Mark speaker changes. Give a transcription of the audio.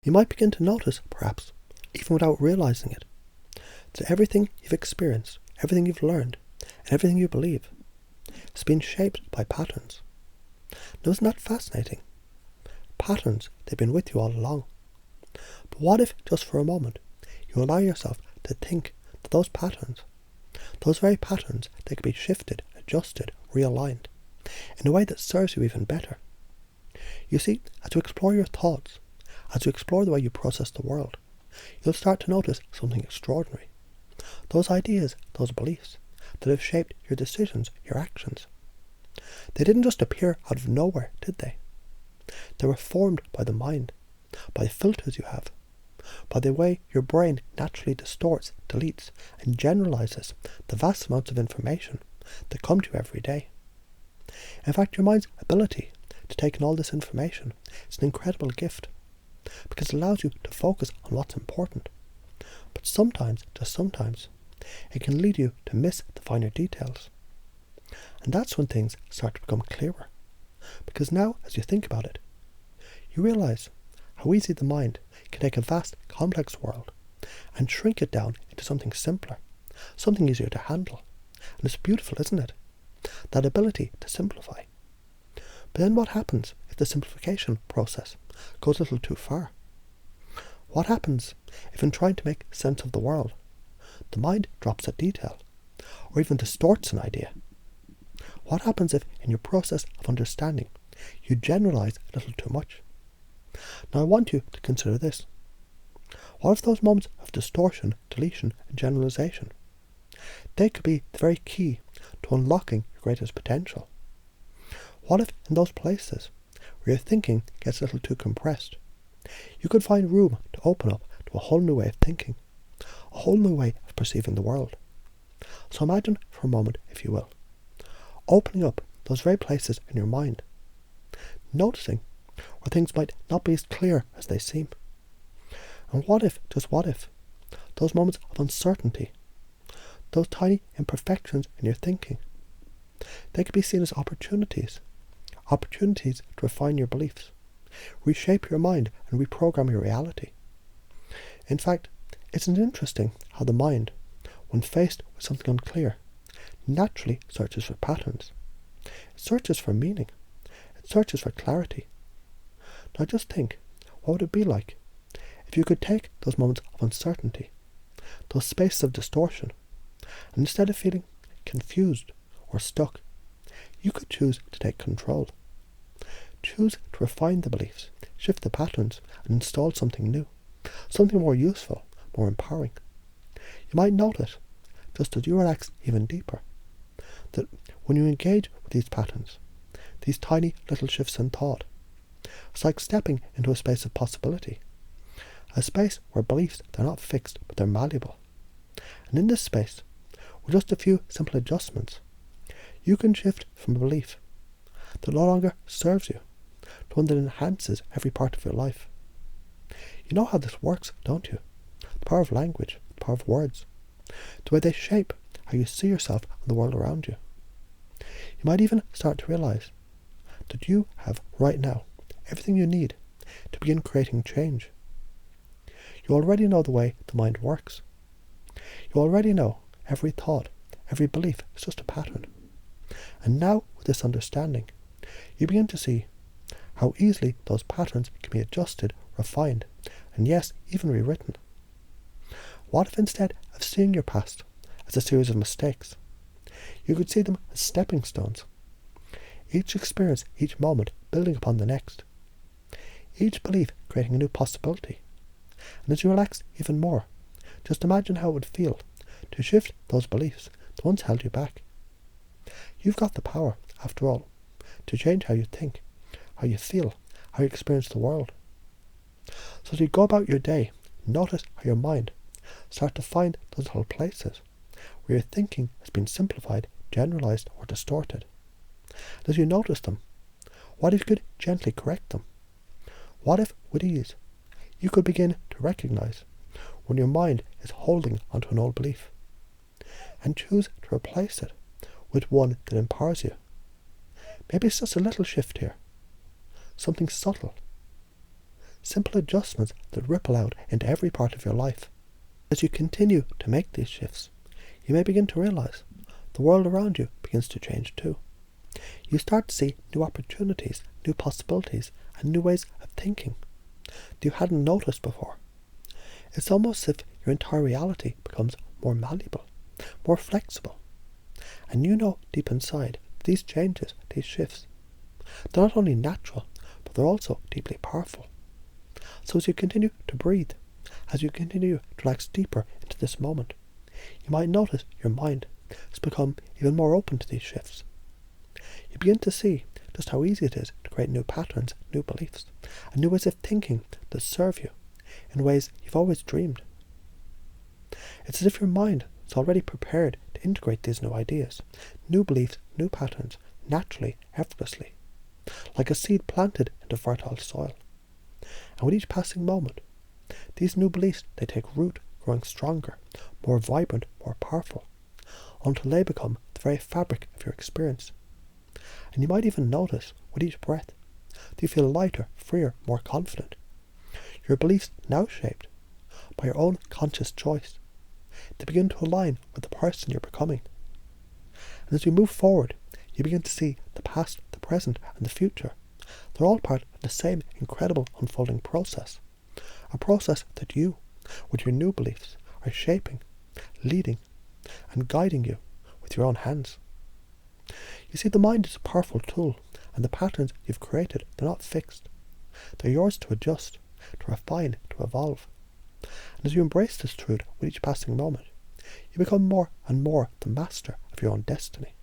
Speaker 1: You might begin to notice, perhaps, even without realizing it, that everything you've experienced, everything you've learned, and everything you believe has been shaped by patterns. Now, isn't that fascinating? Patterns, they've been with you all along. But what if, just for a moment, you allow yourself to think that those patterns, those very patterns, they could be shifted, adjusted, realigned, in a way that serves you even better? You see, as you explore your thoughts, as you explore the way you process the world, you'll start to notice something extraordinary. Those ideas, those beliefs, that have shaped your decisions, your actions. They didn't just appear out of nowhere, did they? They were formed by the mind, by filters you have, by the way your brain naturally distorts, deletes, and generalizes the vast amounts of information that come to you every day. In fact, your mind's ability to take in all this information is an incredible gift, because it allows you to focus on what's important. But sometimes, just sometimes, it can lead you to miss the finer details. And that's when things start to become clearer. Because now, as you think about it, you realize how easy the mind can take a vast, complex world and shrink it down into something simpler, something easier to handle. And it's beautiful, isn't it? That ability to simplify. But then what happens if the simplification process goes a little too far? What happens if, in trying to make sense of the world, the mind drops a detail, or even distorts an idea? What happens if, in your process of understanding, you generalize a little too much? Now I want you to consider this. What if those moments of distortion, deletion, and generalization, they could be the very key to unlocking your greatest potential? What if, in those places where your thinking gets a little too compressed, you could find room to open up to a whole new way of thinking, a whole new way of perceiving the world? So imagine for a moment, if you will, opening up those very places in your mind, noticing where things might not be as clear as they seem. And what if, just what if, those moments of uncertainty, those tiny imperfections in your thinking, they could be seen as opportunities to refine your beliefs, reshape your mind, and reprogram your reality. In fact, isn't it interesting how the mind, when faced with something unclear, naturally searches for patterns? It searches for meaning. It searches for clarity. Now just think, what would it be like if you could take those moments of uncertainty, those spaces of distortion, and instead of feeling confused or stuck, you could choose to take control. Choose to refine the beliefs, shift the patterns, and install something new, something more useful, more empowering. You might notice, just as you relax even deeper, that when you engage with these patterns, these tiny little shifts in thought, it's like stepping into a space of possibility, a space where beliefs, they're not fixed, but they're malleable. And in this space, with just a few simple adjustments, you can shift from a belief that no longer serves you to one that enhances every part of your life. You know how this works, don't you? The power of language, the power of words, the way they shape how you see yourself and the world around you. You might even start to realize that you have, right now, everything you need to begin creating change. You already know the way the mind works. You already know every thought, every belief is just a pattern. And now, with this understanding, you begin to see how easily those patterns can be adjusted, refined, and yes, even rewritten. What if instead of seeing your past as a series of mistakes, you could see them as stepping stones, each experience, each moment building upon the next, each belief creating a new possibility? And as you relax even more, just imagine how it would feel to shift those beliefs that once held you back. You've got the power, after all, to change how you think, how you feel, how you experience the world. So as you go about your day, notice how your mind starts to find those little places where your thinking has been simplified, generalized, or distorted. And as you notice them, what if you could gently correct them? What if, with ease, you could begin to recognize when your mind is holding onto an old belief, and choose to replace it with one that empowers you? Maybe it's just a little shift here, something subtle, simple adjustments that ripple out into every part of your life. As you continue to make these shifts, you may begin to realize the world around you begins to change too. You start to see new opportunities, new possibilities, and new ways of thinking that you hadn't noticed before. It's almost as if your entire reality becomes more malleable, more flexible. And you know deep inside these changes, these shifts, they're not only natural, but they're also deeply powerful. So as you continue to breathe, as you continue to relax deeper into this moment, you might notice your mind has become even more open to these shifts. You begin to see just how easy it is to create new patterns, new beliefs, and new ways of thinking that serve you in ways you've always dreamed. It's as if your mind is already prepared to integrate these new ideas, new beliefs, new patterns, naturally, effortlessly, like a seed planted into fertile soil. And with each passing moment, these new beliefs, they take root, growing stronger, more vibrant, more powerful, until they become the very fabric of your experience. And you might even notice, with each breath, that you feel lighter, freer, more confident. Your beliefs now shaped by your own conscious choice. They begin to align with the person you're becoming. And as you move forward, you begin to see the past, the present, and the future. They're all part of the same incredible unfolding process. A process that you, with your new beliefs, are shaping, leading, and guiding you with your own hands. You see, the mind is a powerful tool, and the patterns you've created, they're not fixed. They're yours to adjust, to refine, to evolve. And as you embrace this truth with each passing moment, you become more and more the master of your own destiny.